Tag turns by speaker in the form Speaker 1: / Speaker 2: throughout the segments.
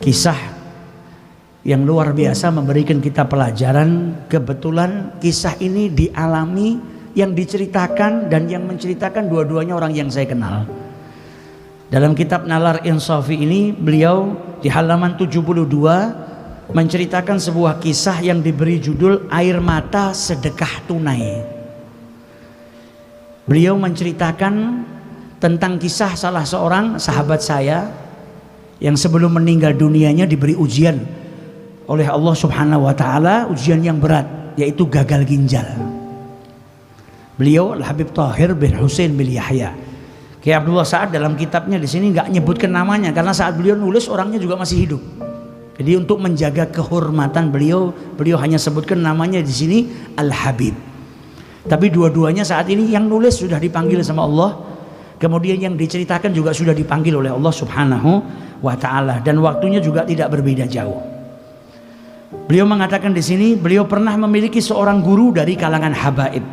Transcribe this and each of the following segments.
Speaker 1: kisah yang luar biasa memberikan kita pelajaran. Kebetulan kisah ini dialami, yang diceritakan dan yang menceritakan dua-duanya orang yang saya kenal. Dalam kitab Nalar Insafi ini, beliau di halaman 72 menceritakan sebuah kisah yang diberi judul Air Mata Sedekah Tunai. Beliau menceritakan tentang kisah salah seorang sahabat saya yang sebelum meninggal dunianya diberi ujian oleh Allah Subhanahu wa taala, ujian yang berat, yaitu gagal ginjal. Beliau Al-Habib Thahir bin Husain bin Yahya. Kiai Abdullah Sa'ad dalam kitabnya di sini nggak nyebutkan namanya karena saat beliau nulis orangnya juga masih hidup. Jadi untuk menjaga kehormatan beliau hanya sebutkan namanya di sini Al-Habib. Tapi dua-duanya saat ini yang nulis sudah dipanggil sama Allah, kemudian yang diceritakan juga sudah dipanggil oleh Allah Subhanahu wa taala, dan waktunya juga tidak berbeda jauh. Beliau mengatakan di sini, beliau pernah memiliki seorang guru dari kalangan habaib.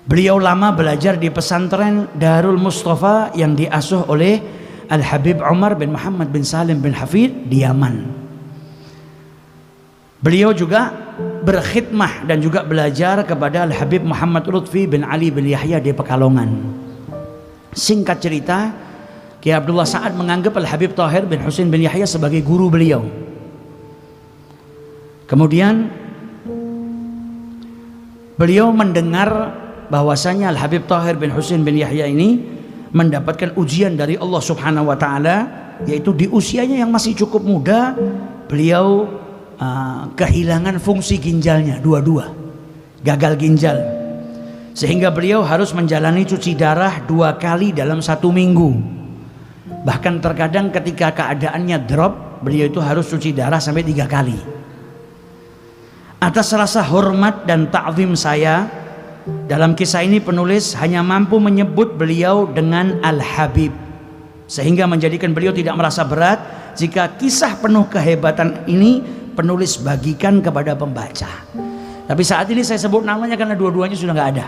Speaker 1: Beliau lama belajar di pesantren Darul Mustafa yang diasuh oleh Al-Habib Umar bin Muhammad bin Salim bin Hafid di Yaman. Beliau juga berkhidmah dan juga belajar kepada Al-Habib Muhammad Lutfi bin Ali bin Yahya di Pekalongan. Singkat cerita, Kiai Abdullah Sa'ad menganggap Al-Habib Thahir bin Husain bin Yahya sebagai guru beliau. Kemudian beliau mendengar bahwasanya Al-Habib Thahir bin Husain bin Yahya ini mendapatkan ujian dari Allah Subhanahu wa taala, yaitu di usianya yang masih cukup muda beliau kehilangan fungsi ginjalnya dua-dua, gagal ginjal, sehingga beliau harus menjalani cuci darah 2 kali dalam 1 minggu. Bahkan terkadang ketika keadaannya drop, beliau itu harus cuci darah sampai 3 kali. Atas rasa hormat dan ta'zim saya, dalam kisah ini penulis hanya mampu menyebut beliau dengan Al-Habib, sehingga menjadikan beliau tidak merasa berat jika kisah penuh kehebatan ini penulis bagikan kepada pembaca. Tapi saat ini saya sebut namanya karena dua-duanya sudah nggak ada.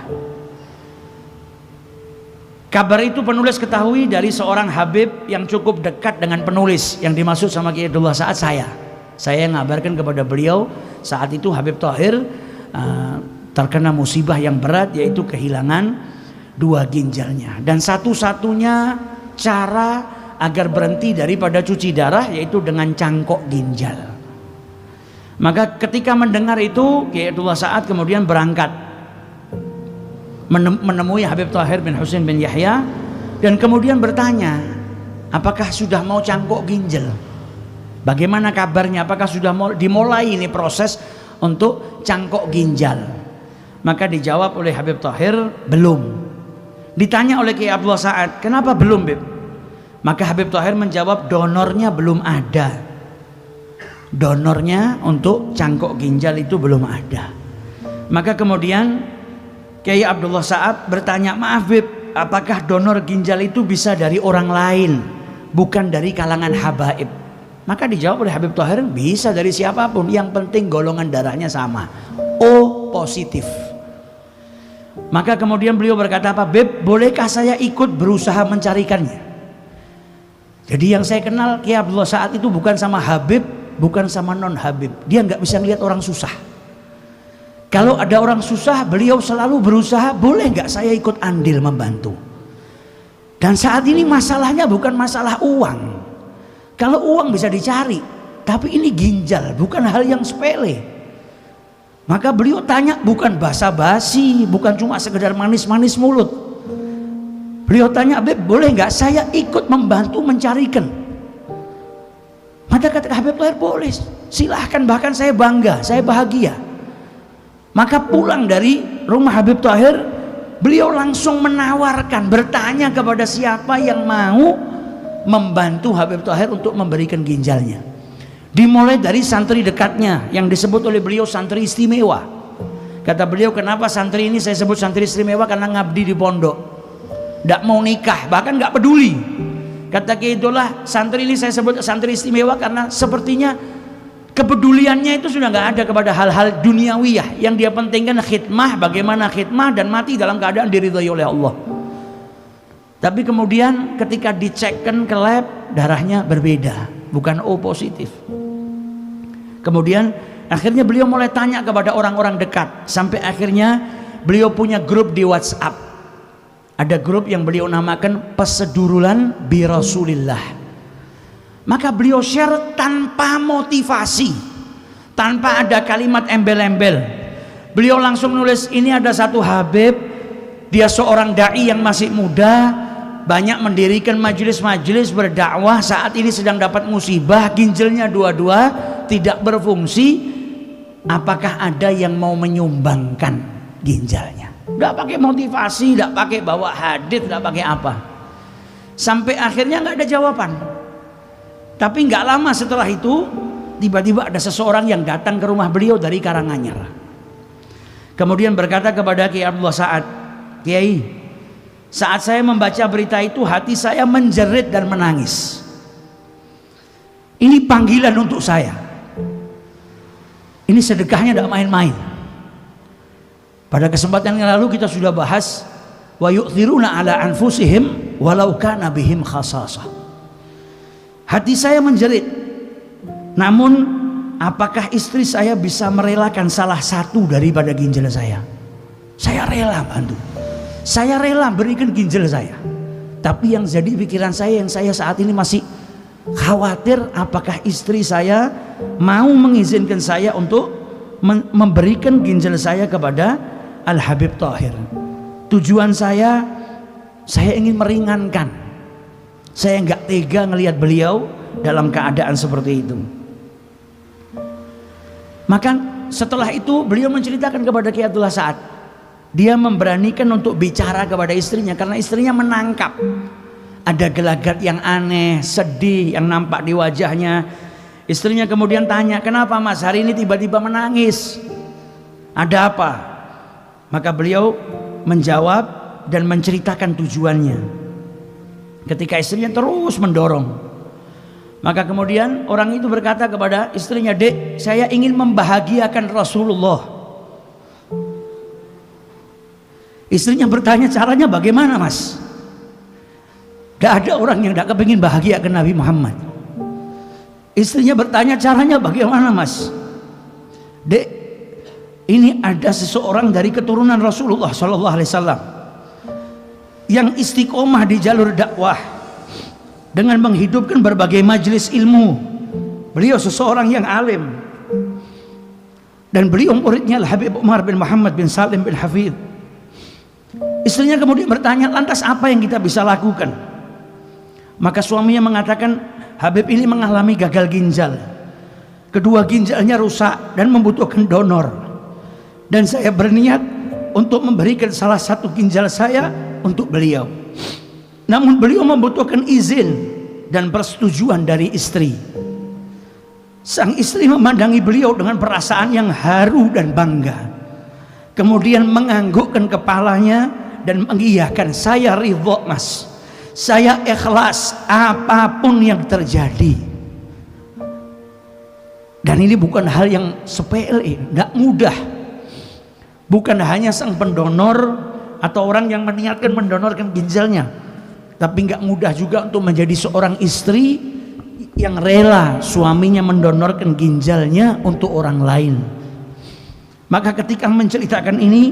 Speaker 1: Kabar itu penulis ketahui dari seorang Habib yang cukup dekat dengan penulis, yang dimaksud sama Kiai Abdullah Sa'ad saya ngabarkan kepada beliau saat itu Habib Thahir terkena musibah yang berat, yaitu kehilangan 2 ginjalnya, dan satu-satunya cara agar berhenti daripada cuci darah yaitu dengan cangkok ginjal. Maka ketika mendengar itu, Kiai Abdullah Sa'ad kemudian berangkat menemui Habib Thahir bin Husain bin Yahya dan kemudian bertanya, apakah sudah mau cangkok ginjal? Bagaimana kabarnya? Apakah sudah mau dimulai ini proses untuk cangkok ginjal? Maka dijawab oleh Habib Thahir, belum. Ditanya oleh Kiai Abdullah Sa'ad, kenapa belum, Bib? Maka Habib Thahir menjawab, donornya belum ada. Donornya untuk cangkok ginjal itu belum ada. Maka kemudian Kiai Abdullah Sa'ad bertanya, maaf Bib, apakah donor ginjal itu bisa dari orang lain, bukan dari kalangan habaib? Maka dijawab oleh Habib Thahir, bisa dari siapapun, yang penting golongan darahnya sama, O positif. Maka kemudian beliau berkata, apa Bib, bolehkah saya ikut berusaha mencarikannya? Jadi yang saya kenal Kiai Abdullah Sa'ad itu bukan sama Habib, bukan sama non Habib. Dia nggak bisa lihat orang susah. Kalau ada orang susah, beliau selalu berusaha, boleh nggak saya ikut andil membantu? Dan saat ini masalahnya bukan masalah uang. Kalau uang bisa dicari, tapi ini ginjal, bukan hal yang sepele. Maka beliau tanya bukan basa-basi, bukan cuma sekedar manis-manis mulut. Beliau tanya, Habib, boleh nggak saya ikut membantu mencarikan? Maka kata Habib Thahir, boleh, silahkan, bahkan saya bangga, saya bahagia. Maka pulang dari rumah Habib Thahir, beliau langsung menawarkan, bertanya kepada siapa yang mau membantu Habib Thahir untuk memberikan ginjalnya. Dimulai dari santri dekatnya yang disebut oleh beliau santri istimewa. Kata beliau, kenapa santri ini saya sebut santri istimewa? Karena ngabdi di pondok, tidak mau nikah, bahkan nggak peduli. Kata Kiai Abdullah, santri ini saya sebut santri istimewa karena sepertinya kepeduliannya itu sudah nggak ada kepada hal-hal duniawiyah. Yang dia pentingkan khidmah, bagaimana khidmah dan mati dalam keadaan diridhai oleh Allah. Tapi kemudian ketika dicekkan ke lab, darahnya berbeda. bukan O positif. Kemudian akhirnya beliau mulai tanya kepada orang-orang dekat, sampai akhirnya beliau punya grup di WhatsApp. Ada grup yang beliau namakan Pesedurulan bi Rasulillah. Maka beliau share tanpa motivasi, tanpa ada kalimat embel-embel. Beliau langsung nulis, ini ada satu Habib, dia seorang dai yang masih muda, banyak mendirikan majelis-majelis berdakwah, saat ini sedang dapat musibah, ginjalnya dua-dua tidak berfungsi. Apakah ada yang mau menyumbangkan ginjalnya? Tidak pakai motivasi, tidak pakai bawa hadis, tidak pakai apa. Sampai akhirnya nggak ada jawaban. Tapi nggak lama setelah itu, tiba-tiba ada seseorang yang datang ke rumah beliau dari Karanganyar. Kemudian berkata kepada Kiai Abdullah Sa'ad, Kiai, saat saya membaca berita itu hati saya menjerit dan menangis. Ini panggilan untuk saya. Ini sedekahnya tidak main-main. Pada kesempatan yang lalu kita sudah bahas wa yu'thiruna ala anfusihim walau kana bihim khasasah. Hati saya menjerit. Namun apakah istri saya bisa merelakan salah satu daripada ginjal saya? Saya rela bantu. Saya rela berikan ginjal saya. Tapi yang jadi pikiran saya, yang saya saat ini masih khawatir, apakah istri saya mau mengizinkan saya untuk memberikan ginjal saya kepada Al-Habib Thahir. Tujuan saya ingin meringankan. Saya nggak tega ngelihat beliau dalam keadaan seperti itu. Maka setelah itu beliau menceritakan kepada Kiai Abdullah Sa'ad. Dia memberanikan untuk bicara kepada istrinya karena istrinya menangkap ada gelagat yang aneh, sedih yang nampak di wajahnya. Istrinya kemudian tanya, kenapa mas hari ini tiba-tiba menangis? Ada apa? Maka beliau menjawab dan menceritakan tujuannya. Ketika istrinya terus mendorong, maka kemudian orang itu berkata kepada istrinya, Dek, saya ingin membahagiakan Rasulullah. Istrinya bertanya, caranya bagaimana mas? Tidak ada orang yang tidak kepingin bahagiakan Nabi Muhammad. Istrinya bertanya, caranya bagaimana mas? Dek, ini ada seseorang dari keturunan Rasulullah SAW yang istiqomah di jalur dakwah dengan menghidupkan berbagai majelis ilmu. Beliau seseorang yang alim dan beliau muridnya Al-Habib Umar bin Muhammad bin Salim bin Hafidh. Istrinya kemudian bertanya, lantas apa yang kita bisa lakukan? Maka suaminya mengatakan, Habib ini mengalami gagal ginjal, kedua ginjalnya rusak dan membutuhkan donor, dan saya berniat untuk memberikan salah satu ginjal saya untuk beliau. Namun beliau membutuhkan izin dan persetujuan dari istri. Sang istri memandangi beliau dengan perasaan yang haru dan bangga, kemudian menganggukkan kepalanya dan mengiyakan, saya ridho mas, saya ikhlas apapun yang terjadi. Dan ini bukan hal yang sepele, tidak mudah. Bukan hanya sang pendonor atau orang yang meniatkan mendonorkan ginjalnya, tapi nggak mudah juga untuk menjadi seorang istri yang rela suaminya mendonorkan ginjalnya untuk orang lain. Maka ketika menceritakan ini,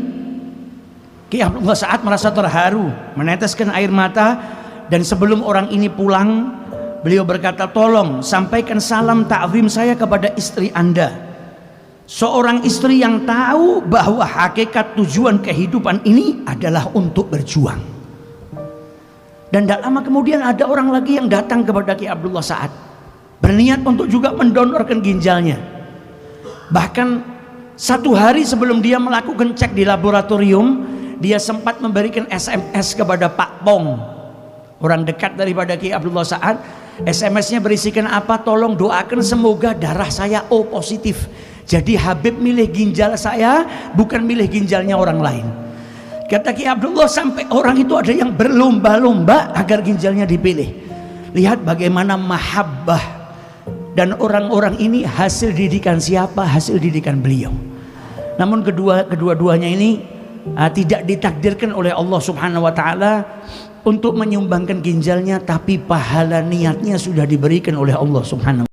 Speaker 1: Kiai Abdullah Sa'ad merasa terharu, meneteskan air mata, dan sebelum orang ini pulang, beliau berkata, tolong sampaikan salam ta'zim saya kepada istri Anda, seorang istri yang tahu bahwa hakikat tujuan kehidupan ini adalah untuk berjuang. Dan tidak lama kemudian ada orang lagi yang datang kepada Kiai Abdullah Sa'ad, berniat untuk juga mendonorkan ginjalnya. Bahkan satu hari sebelum dia melakukan cek di laboratorium, dia sempat memberikan SMS kepada Pak Pong, orang dekat daripada Kiai Abdullah Sa'ad. SMS-nya berisikan apa? Tolong doakan semoga darah saya O positif. Jadi Habib milih ginjal saya, bukan milih ginjalnya orang lain. Kata Kiai Abdullah, sampai orang itu ada yang berlomba-lomba agar ginjalnya dipilih. Lihat bagaimana mahabbah. Dan orang-orang ini hasil didikan siapa? Hasil didikan beliau. Namun kedua-duanya ini tidak ditakdirkan oleh Allah Subhanahu wa taala untuk menyumbangkan ginjalnya, tapi pahala niatnya sudah diberikan oleh Allah Subhanahu